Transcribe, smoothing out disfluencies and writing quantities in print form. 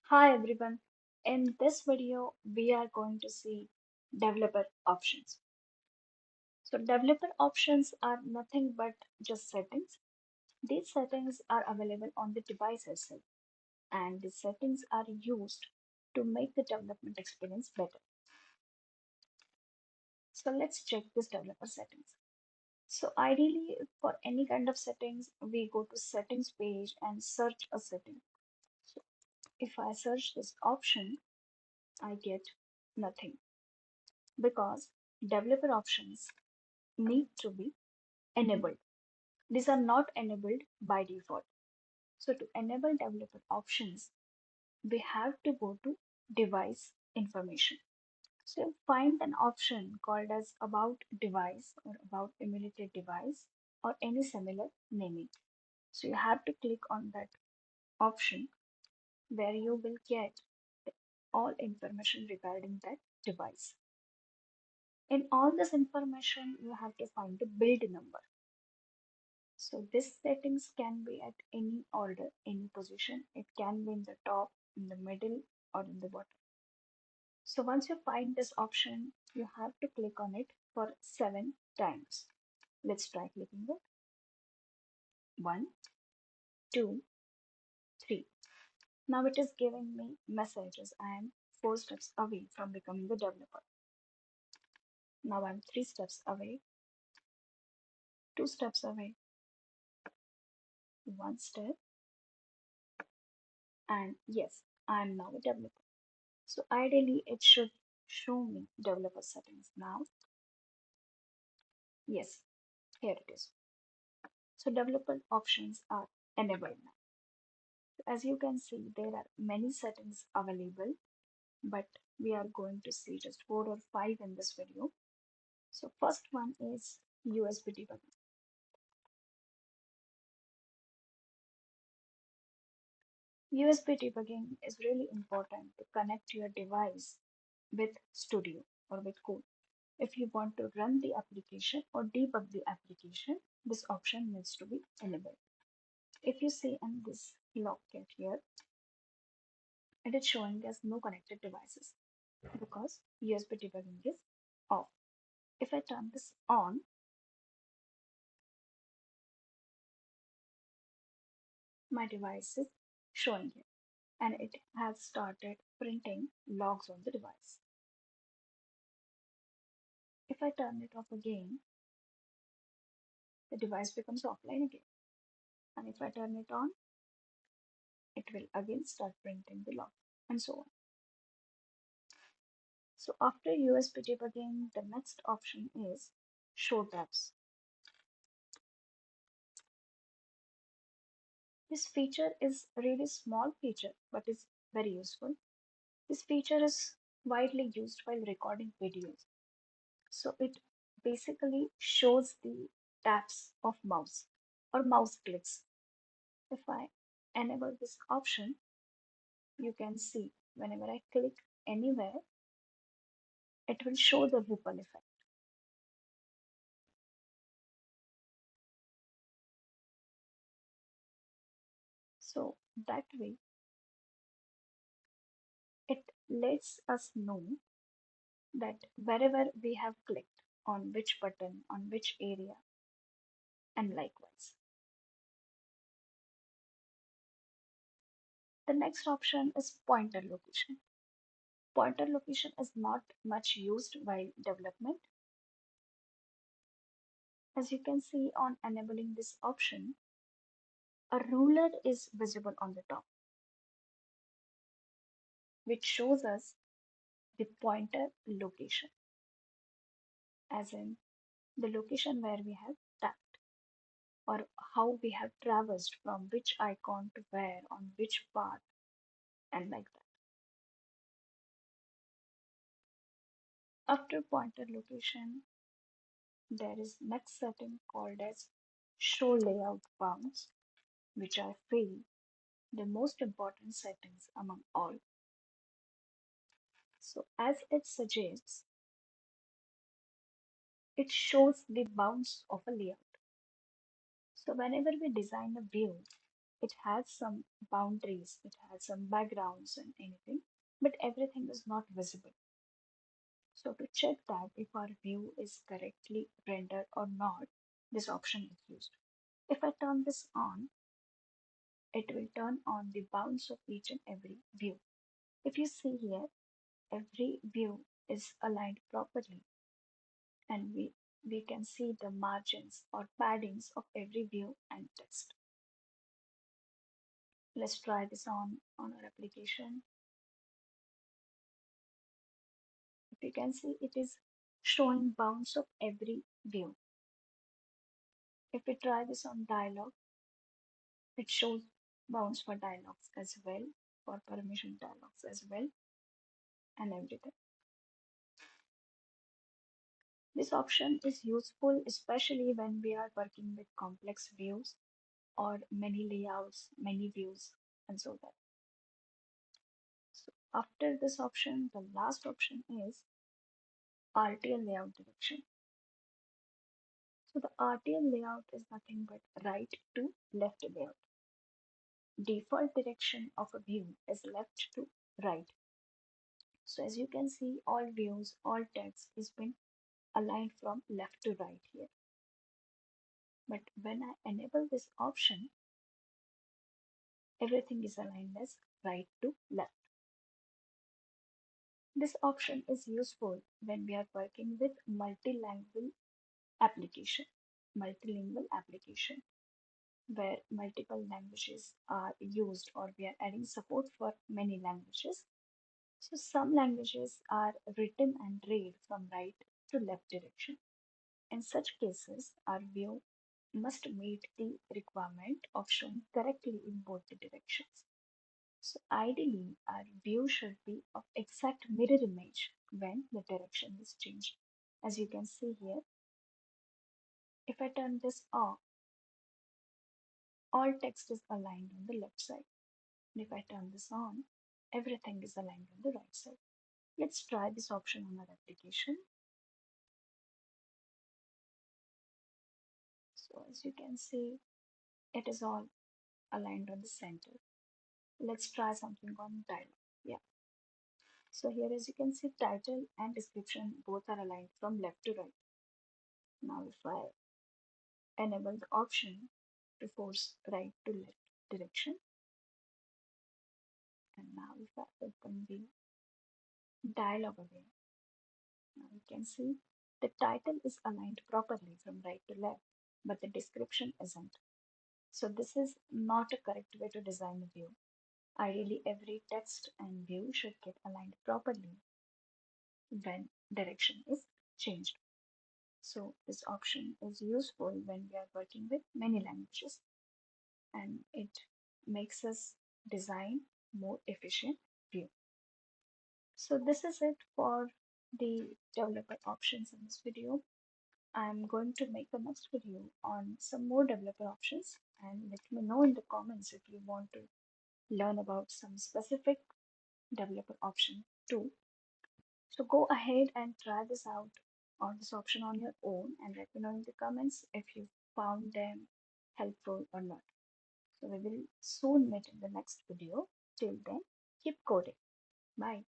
Hi everyone. In this video, we are going to see developer options. So developer options are nothing but just settings. These settings are available on the device itself, and these settings are used to make the development experience better. So let's check this developer settings. So ideally, for any kind of settings, we go to settings page and search a setting. So if I search this option, I get nothing because developer options need to be enabled. These are not enabled by default. So to enable developer options, we have to go to device information. So you'll find an option called as about device or about emulated device or any similar naming. So you have to click on that option where you will get all information regarding that device. In all this information, you have to find the build number. So this settings can be at any order, any position. It can be in the top, in the middle, or in the bottom. So once you find this option, you have to click on it for 7 times. Let's try clicking it. 1, 2, 3. Now it is giving me messages. I am 4 steps away from becoming a developer. Now I'm 3 steps away, 2 steps away, 1 step, and yes, I am now a developer. So ideally, it should show me developer settings now. Yes, here it is. So developer options are enabled now. As you can see, there are many settings available, but we are going to see just 4 or 5 in this video. So first one is USB debugging. USB debugging is really important to connect your device with Studio or with code. If you want to run the application or debug the application, this option needs to be enabled. If you see in this logcat here, it is showing as no connected devices because USB debugging is off. If I turn this on, my device is showing here and it has started printing logs on the device. If I turn it off again, the device becomes offline again. And if I turn it on, it will again start printing the log and so on. So after USB debugging, the next option is show tabs. This feature is a really small feature, but is very useful. This feature is widely used while recording videos. So it basically shows the taps of mouse or mouse clicks. If I enable this option, you can see whenever I click anywhere, it will show the ripple effect. So that way, it lets us know that wherever we have clicked on which button, on which area, and likewise. The next option is pointer location. Pointer location is not much used while development. As you can see on enabling this option, a ruler is visible on the top, which shows us the pointer location, as in the location where we have tapped or how we have traversed from which icon to where on which path and like that. After pointer location, there is next setting called as show layout bounds, which I feel the most important settings among all. So as it suggests, it shows the bounds of a layout. So whenever we design a view, It has some boundaries, it has some backgrounds and anything, but everything is not visible. So to check that if our view is correctly rendered or not, this option is used. If I turn this on, it will turn on the bounds of each and every view. If you see here, every view is aligned properly, and we can see the margins or paddings of every view and text. Let's try this on our application. If you can see, it is showing bounds of every view. If we try this on dialog, it shows bounds for dialogues as well, for permission dialogues as well, and everything. This option is useful especially when we are working with complex views or many layouts, many views, and so that. So after this option, the last option is RTL layout direction. So the RTL layout is nothing but right to left layout. Default direction of a view is left to right. So as you can see, all views, all text is been aligned from left to right here. But when I enable this option, everything is aligned as right to left. This option is useful when we are working with application, multilingual application, where multiple languages are used or we are adding support for many languages. So some languages are written and read from right to left direction. In such cases, our view must meet the requirement of showing correctly in both the directions. So ideally, our view should be of exact mirror image when the direction is changed. As you can see here, if I turn this off, all text is aligned on the left side. And if I turn this on, everything is aligned on the right side. Let's try this option on our application. So as you can see, it is all aligned on the center. Let's try something on dialog. Yeah. So here as you can see, title and description both are aligned from left to right. Now if I enable the option to force right to left direction, and now if I open the dialog again, now you can see the title is aligned properly from right to left, but the description isn't. So this is not a correct way to design a view. Ideally, every text and view should get aligned properly when direction is changed. So this option is useful when we are working with many languages, and it makes us design more efficient view. So this is it for the developer options in this video. I'm going to make a next video on some more developer options, and let me know in the comments if you want to learn about some specific developer option too. So go ahead and try this out on this option on your own and let me know in the comments if you found them helpful or not. So we will soon meet in the next video. Till then, keep coding. Bye.